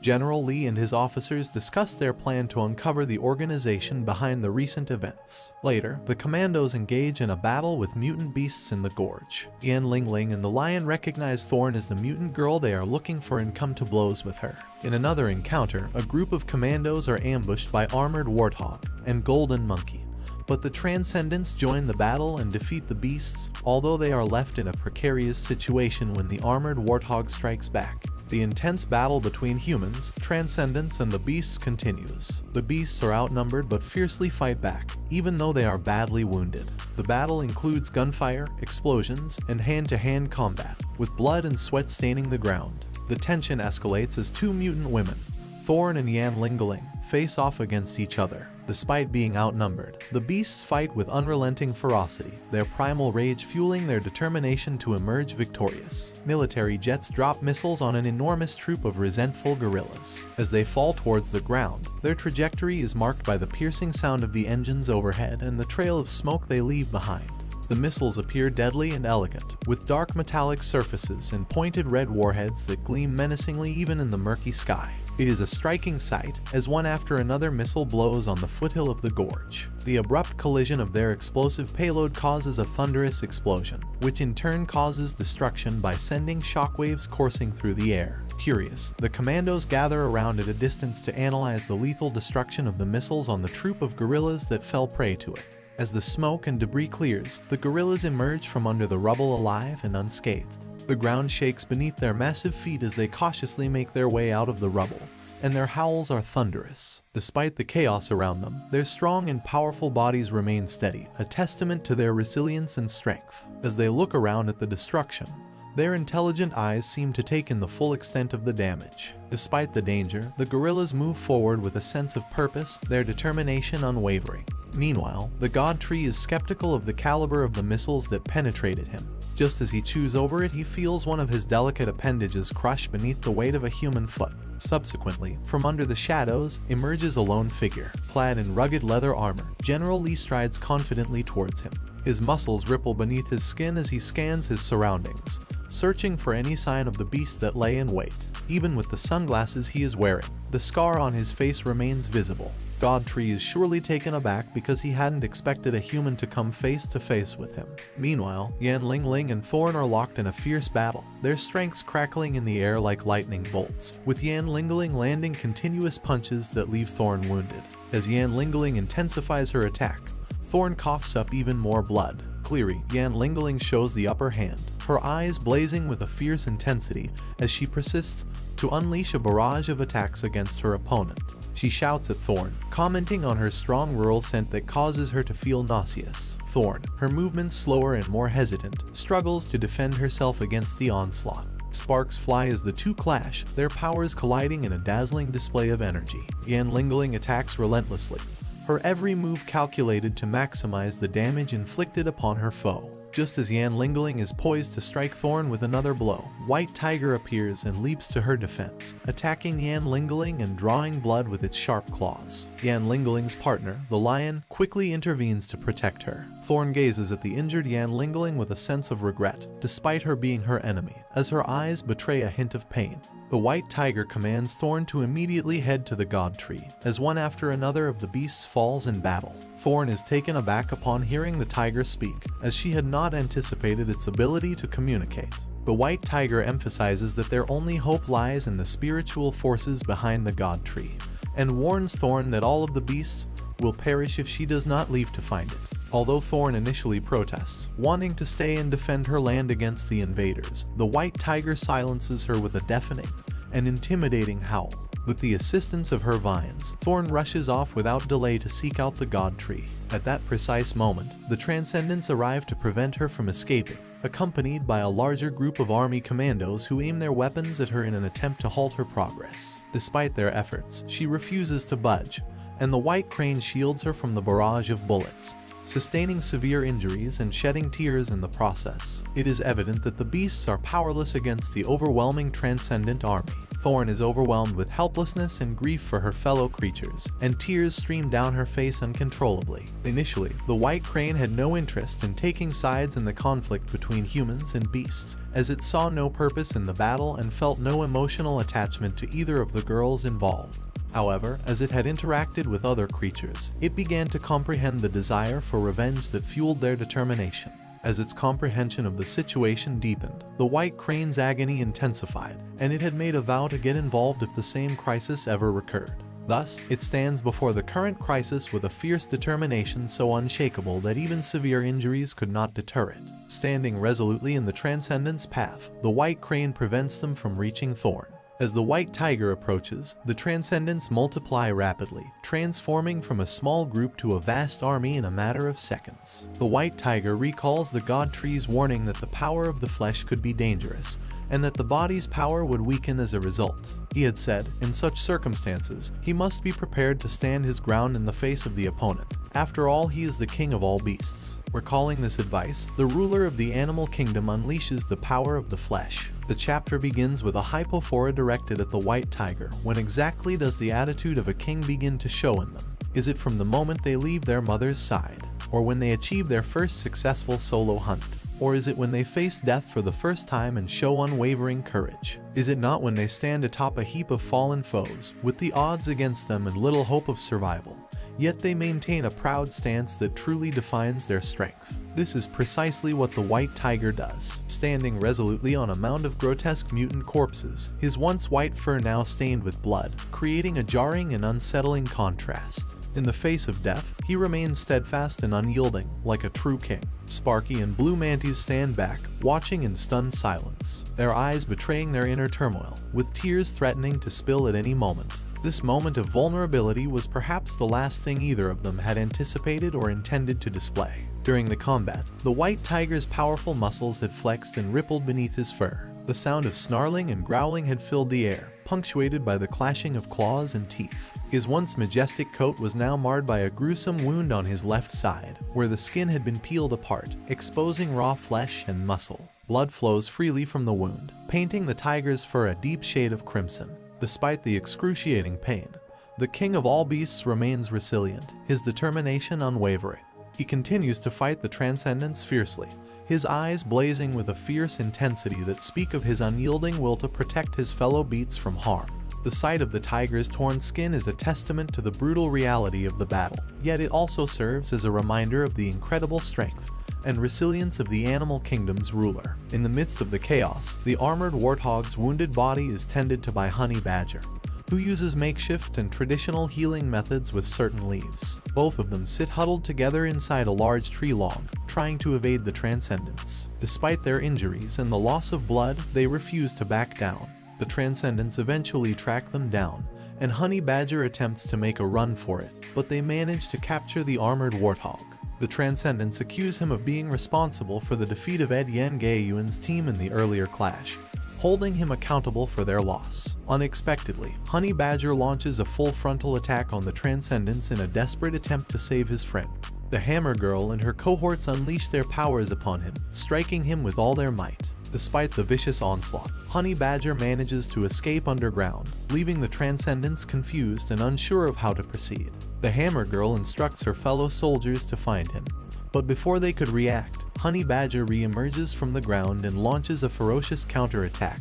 General Lee and his officers discuss their plan to uncover the organization behind the recent events. Later, the commandos engage in a battle with mutant beasts in the gorge. Yan Lingling and the lion recognize Thorn as the mutant girl they are looking for and come to blows with her. In another encounter, a group of commandos are ambushed by Armored Warthog and Golden Monkey, but the Transcendents join the battle and defeat the beasts, although they are left in a precarious situation when the Armored Warthog strikes back. The intense battle between humans, Transcendents, and the beasts continues. The beasts are outnumbered but fiercely fight back, even though they are badly wounded. The battle includes gunfire, explosions, and hand-to-hand combat, with blood and sweat staining the ground. The tension escalates as two mutant women, Thorn and Yan Lingling, face off against each other. Despite being outnumbered, the beasts fight with unrelenting ferocity, their primal rage fueling their determination to emerge victorious. Military jets drop missiles on an enormous troop of resentful guerrillas. As they fall towards the ground, their trajectory is marked by the piercing sound of the engines overhead and the trail of smoke they leave behind. The missiles appear deadly and elegant, with dark metallic surfaces and pointed red warheads that gleam menacingly even in the murky sky. It is a striking sight, as one after another missile blows on the foothill of the gorge. The abrupt collision of their explosive payload causes a thunderous explosion, which in turn causes destruction by sending shockwaves coursing through the air. Curious, the commandos gather around at a distance to analyze the lethal destruction of the missiles on the troop of guerrillas that fell prey to it. As the smoke and debris clears, the guerrillas emerge from under the rubble alive and unscathed. The ground shakes beneath their massive feet as they cautiously make their way out of the rubble, and their howls are thunderous. Despite the chaos around them, their strong and powerful bodies remain steady, a testament to their resilience and strength. As they look around at the destruction, their intelligent eyes seem to take in the full extent of the damage. Despite the danger, the guerrillas move forward with a sense of purpose, their determination unwavering. Meanwhile, the God Tree is skeptical of the caliber of the missiles that penetrated him. Just as he chews over it, he feels one of his delicate appendages crush beneath the weight of a human foot. Subsequently, from under the shadows, emerges a lone figure, clad in rugged leather armor. General Lee strides confidently towards him. His muscles ripple beneath his skin as he scans his surroundings, searching for any sign of the beast that lay in wait. Even with the sunglasses he is wearing, the scar on his face remains visible. God Tree is surely taken aback because he hadn't expected a human to come face to face with him. Meanwhile, Yan Lingling and Thorn are locked in a fierce battle, their strengths crackling in the air like lightning bolts, with Yan Lingling landing continuous punches that leave Thorn wounded. As Yan Lingling intensifies her attack, Thorn coughs up even more blood. Clearly, Yan Lingling shows the upper hand, her eyes blazing with a fierce intensity as she persists to unleash a barrage of attacks against her opponent. She shouts at Thorn, commenting on her strong rural scent that causes her to feel nauseous. Thorn, her movements slower and more hesitant, struggles to defend herself against the onslaught. Sparks fly as the two clash, their powers colliding in a dazzling display of energy. Yan Lingling attacks relentlessly, her every move calculated to maximize the damage inflicted upon her foe. Just as Yan Lingling is poised to strike Thorn with another blow, White Tiger appears and leaps to her defense, attacking Yan Lingling and drawing blood with its sharp claws. Yan Lingling's partner, the lion, quickly intervenes to protect her. Thorn gazes at the injured Yan Lingling with a sense of regret, despite her being her enemy, as her eyes betray a hint of pain. The White Tiger commands Thorn to immediately head to the God Tree, as one after another of the beasts falls in battle. Thorn is taken aback upon hearing the tiger speak, as she had not anticipated its ability to communicate. The White Tiger emphasizes that their only hope lies in the spiritual forces behind the God Tree, and warns Thorn that all of the beasts will perish if she does not leave to find it. Although Thorn initially protests, wanting to stay and defend her land against the invaders, the White Tiger silences her with a deafening and intimidating howl. With the assistance of her vines, Thorn rushes off without delay to seek out the God Tree. At that precise moment, the Transcendents arrive to prevent her from escaping, accompanied by a larger group of army commandos who aim their weapons at her in an attempt to halt her progress. Despite their efforts, she refuses to budge, and the White Crane shields her from the barrage of bullets, sustaining severe injuries and shedding tears in the process. It is evident that the beasts are powerless against the overwhelming Transcendent army. Thorn is overwhelmed with helplessness and grief for her fellow creatures, and tears stream down her face uncontrollably. Initially, the White Crane had no interest in taking sides in the conflict between humans and beasts, as it saw no purpose in the battle and felt no emotional attachment to either of the girls involved. However, as it had interacted with other creatures, it began to comprehend the desire for revenge that fueled their determination. As its comprehension of the situation deepened, the White Crane's agony intensified, and it had made a vow to get involved if the same crisis ever recurred. Thus, it stands before the current crisis with a fierce determination so unshakable that even severe injuries could not deter it. Standing resolutely in the Transcendent's path, the White Crane prevents them from reaching Thorn. As the White Tiger approaches, the Transcendents multiply rapidly, transforming from a small group to a vast army in a matter of seconds. The White Tiger recalls the God Tree's warning that the power of the flesh could be dangerous, and that the body's power would weaken as a result. He had said, in such circumstances, he must be prepared to stand his ground in the face of the opponent. After all, he is the king of all beasts. Recalling this advice, the ruler of the animal kingdom unleashes the power of the flesh. The chapter begins with a hypophora directed at the White Tiger. When exactly does the attitude of a king begin to show in them? Is it from the moment they leave their mother's side? Or when they achieve their first successful solo hunt? Or is it when they face death for the first time and show unwavering courage? Is it not when they stand atop a heap of fallen foes, with the odds against them and little hope of survival, yet they maintain a proud stance that truly defines their strength? This is precisely what the White Tiger does. Standing resolutely on a mound of grotesque mutant corpses, his once white fur now stained with blood, creating a jarring and unsettling contrast. In the face of death, he remains steadfast and unyielding, like a true king. Sparky and Blue Mantis stand back, watching in stunned silence, their eyes betraying their inner turmoil, with tears threatening to spill at any moment. This moment of vulnerability was perhaps the last thing either of them had anticipated or intended to display. During the combat, the White Tiger's powerful muscles had flexed and rippled beneath his fur. The sound of snarling and growling had filled the air, punctuated by the clashing of claws and teeth. His once majestic coat was now marred by a gruesome wound on his left side, where the skin had been peeled apart, exposing raw flesh and muscle. Blood flows freely from the wound, painting the tiger's fur a deep shade of crimson. Despite the excruciating pain, the king of all beasts remains resilient, his determination unwavering. He continues to fight the Transcendents fiercely, his eyes blazing with a fierce intensity that speak of his unyielding will to protect his fellow beasts from harm. The sight of the tiger's torn skin is a testament to the brutal reality of the battle, yet it also serves as a reminder of the incredible strength and resilience of the animal kingdom's ruler. In the midst of the chaos, the armored warthog's wounded body is tended to by Honey Badger, who uses makeshift and traditional healing methods with certain leaves. Both of them sit huddled together inside a large tree log, trying to evade the Transcendents. Despite their injuries and the loss of blood, they refuse to back down. The Transcendents eventually track them down, and Honey Badger attempts to make a run for it, but they manage to capture the armored warthog. The Transcendents accuse him of being responsible for the defeat of Ed Yen Gaiyuan's team in the earlier clash, holding him accountable for their loss. Unexpectedly, Honey Badger launches a full frontal attack on the Transcendents in a desperate attempt to save his friend. The Hammer Girl and her cohorts unleash their powers upon him, striking him with all their might. Despite the vicious onslaught, Honey Badger manages to escape underground, leaving the Transcendents confused and unsure of how to proceed. The Hammer Girl instructs her fellow soldiers to find him, but before they could react, Honey Badger re-emerges from the ground and launches a ferocious counterattack,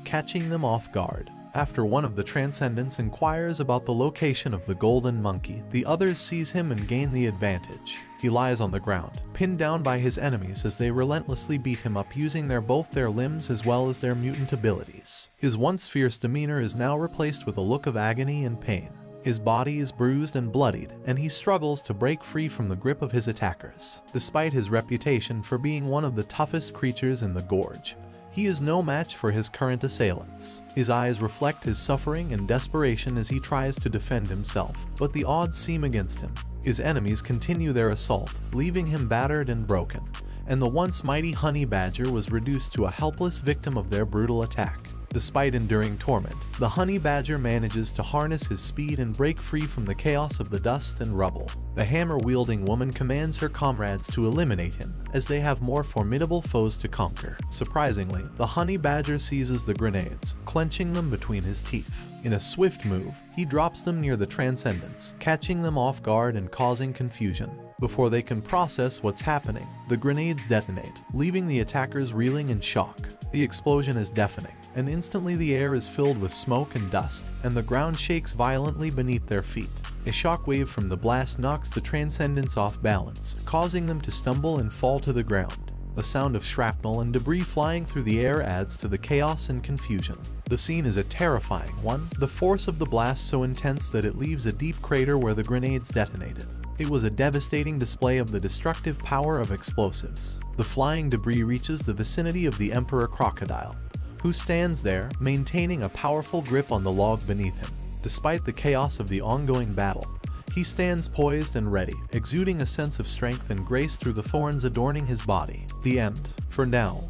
catching them off guard. After one of the Transcendents inquires about the location of the Golden Monkey, the others seize him and gain the advantage. He lies on the ground, pinned down by his enemies as they relentlessly beat him up using both their limbs as well as their mutant abilities. His once fierce demeanor is now replaced with a look of agony and pain. His body is bruised and bloodied, and he struggles to break free from the grip of his attackers. Despite his reputation for being one of the toughest creatures in the gorge, he is no match for his current assailants. His eyes reflect his suffering and desperation as he tries to defend himself, but the odds seem against him. His enemies continue their assault, leaving him battered and broken, and the once mighty Honey Badger was reduced to a helpless victim of their brutal attack. Despite enduring torment, the honey badger manages to harness his speed and break free from the chaos of the dust and rubble. The hammer-wielding woman commands her comrades to eliminate him, as they have more formidable foes to conquer. Surprisingly, the honey badger seizes the grenades, clenching them between his teeth. In a swift move, he drops them near the Transcendents, catching them off guard and causing confusion. Before they can process what's happening, the grenades detonate, leaving the attackers reeling in shock. The explosion is deafening, and instantly the air is filled with smoke and dust, and the ground shakes violently beneath their feet. A shockwave from the blast knocks the Transcendents off balance, causing them to stumble and fall to the ground. The sound of shrapnel and debris flying through the air adds to the chaos and confusion. The scene is a terrifying one, the force of the blast so intense that it leaves a deep crater where the grenades detonated. It was a devastating display of the destructive power of explosives. The flying debris reaches the vicinity of the Emperor Crocodile, who stands there, maintaining a powerful grip on the log beneath him. Despite the chaos of the ongoing battle, he stands poised and ready, exuding a sense of strength and grace through the thorns adorning his body. The end. For now,